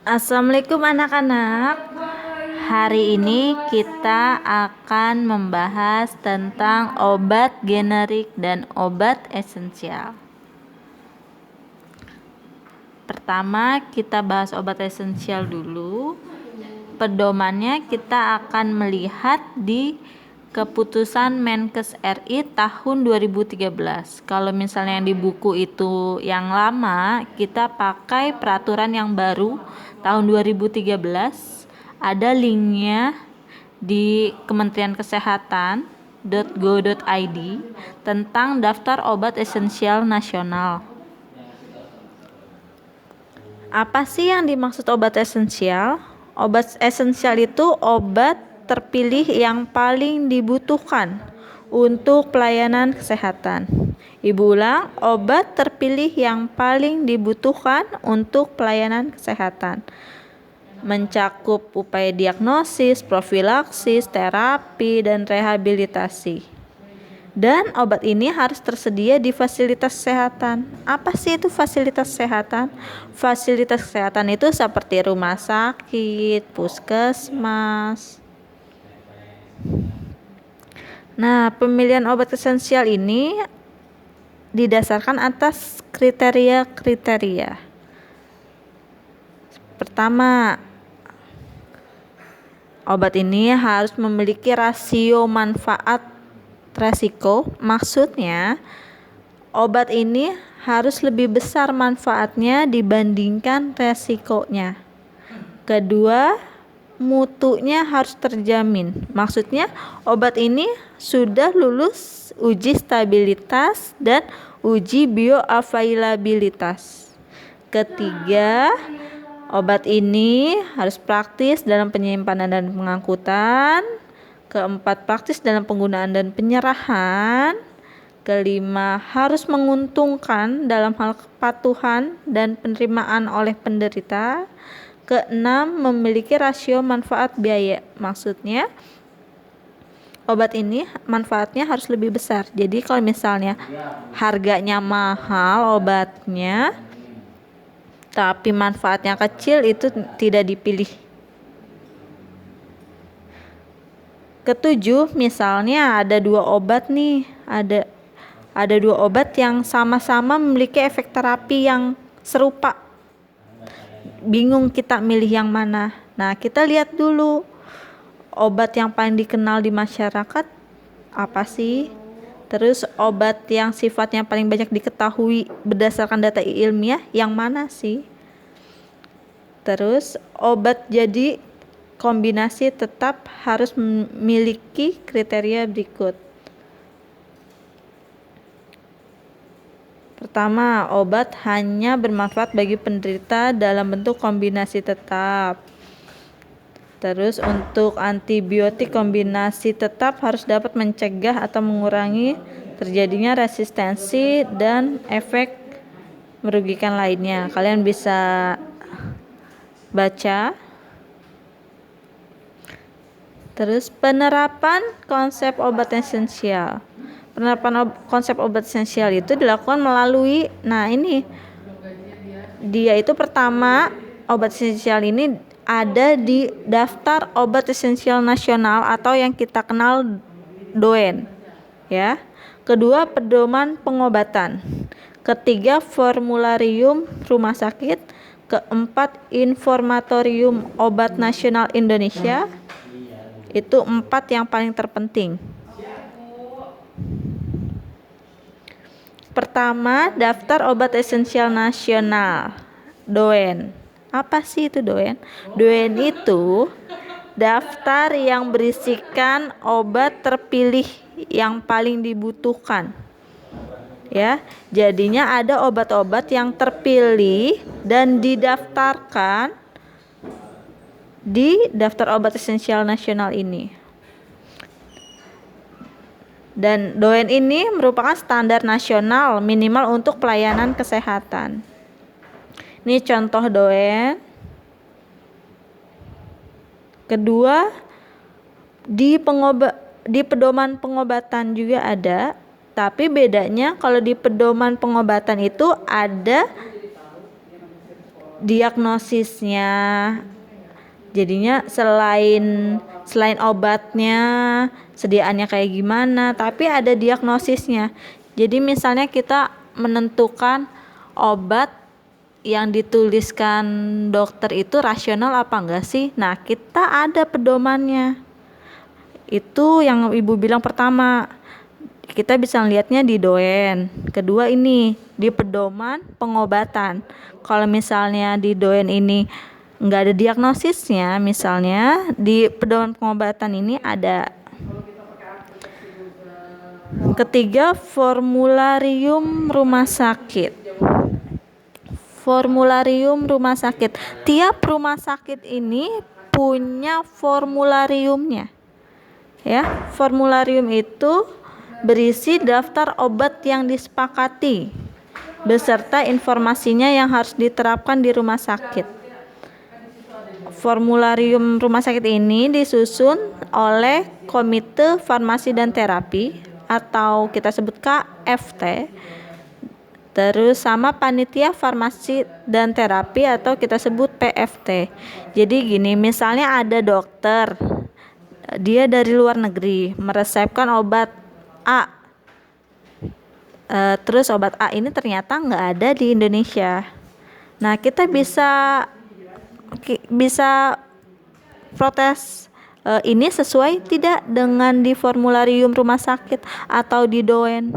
Assalamualaikum anak-anak. Hari ini kita akan membahas tentang obat generik dan obat esensial. Pertama, kita bahas obat esensial dulu. Pedomannya kita akan melihat di Keputusan Menkes RI tahun 2013. Kalau misalnya yang di buku itu yang lama, kita pakai peraturan yang baru tahun 2013. Ada linknya di Kementerian Kesehatan .go.id tentang daftar obat esensial nasional. Apa sih yang dimaksud obat esensial? Obat esensial itu obat terpilih yang paling dibutuhkan untuk pelayanan kesehatan. Ibu ulang, obat terpilih yang paling dibutuhkan untuk pelayanan kesehatan. Mencakup upaya diagnosis, profilaksis, terapi, dan rehabilitasi. Dan obat ini harus tersedia di fasilitas kesehatan. Apa sih itu fasilitas kesehatan? Fasilitas kesehatan itu seperti rumah sakit, puskesmas. Nah, pemilihan obat esensial ini didasarkan atas kriteria-kriteria. Pertama, obat ini harus memiliki rasio manfaat resiko. Maksudnya, obat ini harus lebih besar manfaatnya dibandingkan resikonya. Kedua, mutunya harus terjamin. Maksudnya, obat ini sudah lulus uji stabilitas dan uji bioavailabilitas. Ketiga, obat ini harus praktis dalam penyimpanan dan pengangkutan. Keempat, praktis dalam penggunaan dan penyerahan. Kelima, harus menguntungkan dalam hal kepatuhan dan penerimaan oleh penderita. Keenam, memiliki rasio manfaat biaya. Maksudnya, obat ini manfaatnya harus lebih besar. Jadi kalau misalnya harganya mahal obatnya, tapi manfaatnya kecil, itu tidak dipilih. Ketujuh, misalnya ada dua obat nih, ada dua obat yang sama-sama memiliki efek terapi yang serupa. Bingung kita milih yang mana. Nah, kita lihat dulu obat yang paling dikenal di masyarakat apa sih? Terus obat yang sifatnya paling banyak diketahui berdasarkan data ilmiah yang mana sih? Terus obat jadi kombinasi tetap harus memiliki kriteria berikut. Pertama, obat hanya bermanfaat bagi penderita dalam bentuk kombinasi tetap. Terus untuk antibiotik kombinasi tetap harus dapat mencegah atau mengurangi terjadinya resistensi dan efek merugikan lainnya. Kalian bisa baca. Terus penerapan konsep obat esensial. Penerapan konsep obat esensial itu dilakukan melalui, dia itu pertama, obat esensial ini ada di daftar obat esensial nasional atau yang kita kenal DOEN, ya. Kedua, pedoman pengobatan. Ketiga, formularium rumah sakit. Keempat, informatorium obat nasional Indonesia. Itu 4 yang paling terpenting. Pertama, daftar obat esensial nasional, DOEN. Apa sih itu DOEN? DOEN itu daftar yang berisikan obat terpilih yang paling dibutuhkan. Ya, jadinya ada obat-obat yang terpilih dan didaftarkan di daftar obat esensial nasional ini. Dan DOEN ini merupakan standar nasional minimal untuk pelayanan kesehatan. Ini contoh DOEN. Kedua, di pedoman pengobatan juga ada, tapi bedanya kalau di pedoman pengobatan itu ada diagnosisnya. Jadinya selain obatnya, sediaannya kayak gimana, tapi ada diagnosisnya. Jadi misalnya kita menentukan obat yang dituliskan dokter itu rasional apa enggak sih? Nah, kita ada pedomannya. Itu yang Ibu bilang pertama. Kita bisa lihatnya di doen. Kedua ini di pedoman pengobatan. Kalau misalnya di doen ini nggak ada diagnosisnya, misalnya di pedoman pengobatan ini ada. Ketiga, formularium rumah sakit. Formularium rumah sakit. Tiap rumah sakit ini punya formulariumnya. Ya, formularium itu berisi daftar obat yang disepakati beserta informasinya yang harus diterapkan di rumah sakit. Formularium rumah sakit ini disusun oleh Komite Farmasi dan Terapi atau kita sebut KFT, terus sama Panitia Farmasi dan Terapi atau kita sebut PFT. Jadi gini, misalnya ada dokter, dia dari luar negeri meresepkan obat A, terus obat A ini ternyata nggak ada di Indonesia. Nah, kita bisa protes, ini sesuai tidak dengan di formularium rumah sakit atau di doen.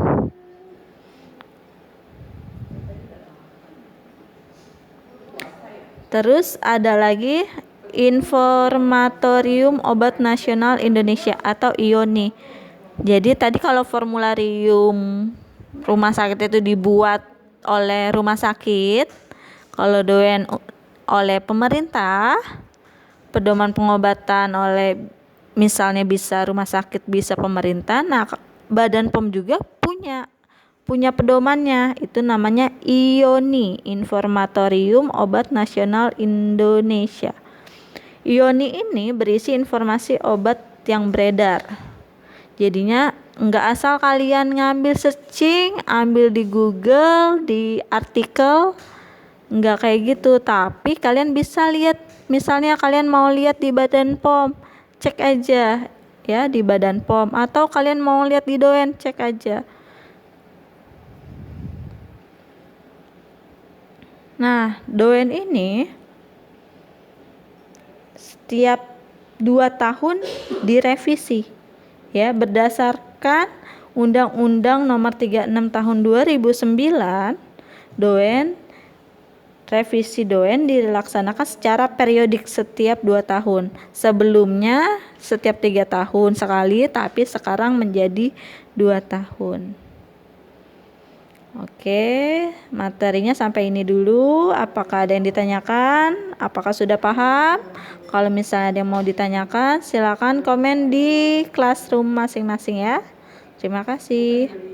Terus ada lagi Informatorium Obat Nasional Indonesia atau IONI. Jadi tadi kalau formularium rumah sakit itu dibuat oleh rumah sakit, kalau doen oleh pemerintah, pedoman pengobatan oleh misalnya bisa rumah sakit, bisa pemerintah. Nah, Badan POM juga punya pedomannya, itu namanya IONI, Informatorium Obat Nasional Indonesia. IONI ini berisi informasi obat yang beredar. Jadinya nggak asal kalian ngambil searching, ambil di Google, di artikel, nggak kayak gitu. Tapi kalian bisa lihat, misalnya kalian mau lihat di Badan POM, cek aja ya di Badan POM, atau kalian mau lihat di doen, cek aja. Nah, doen ini setiap 2 tahun direvisi ya, berdasarkan Undang-Undang Nomor 36 Tahun 2009. Revisi doen dilaksanakan secara periodik setiap 2 tahun. Sebelumnya setiap 3 tahun sekali, tapi sekarang menjadi 2 tahun. Oke, materinya sampai ini dulu. Apakah ada yang ditanyakan? Apakah sudah paham? Kalau misalnya ada yang mau ditanyakan, silakan komen di classroom masing-masing ya. Terima kasih.